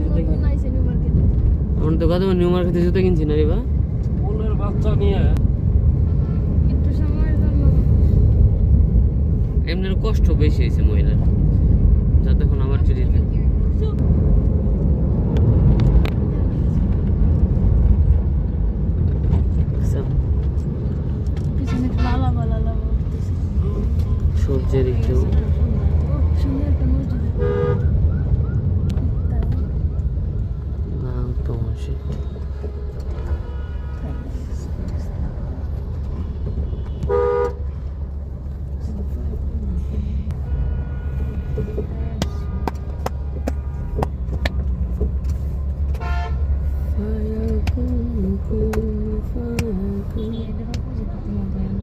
জুতা কিনছি। আমরা তো গতবার নিউ মার্কেটে জুতা কিনছি না রে বা ফুলের বাচ্চা নিয়ে একটু সময়ের জন্য এমনি কষ্ট বেশি হয়েছে মহিলার যতক্ষণ আমার চুরিতে পিছনে লালা বালা লালা উঠতেছে। সূর্যের একটু ও, সুন্দর একটা মসজিদ। নাম তমসে Fire,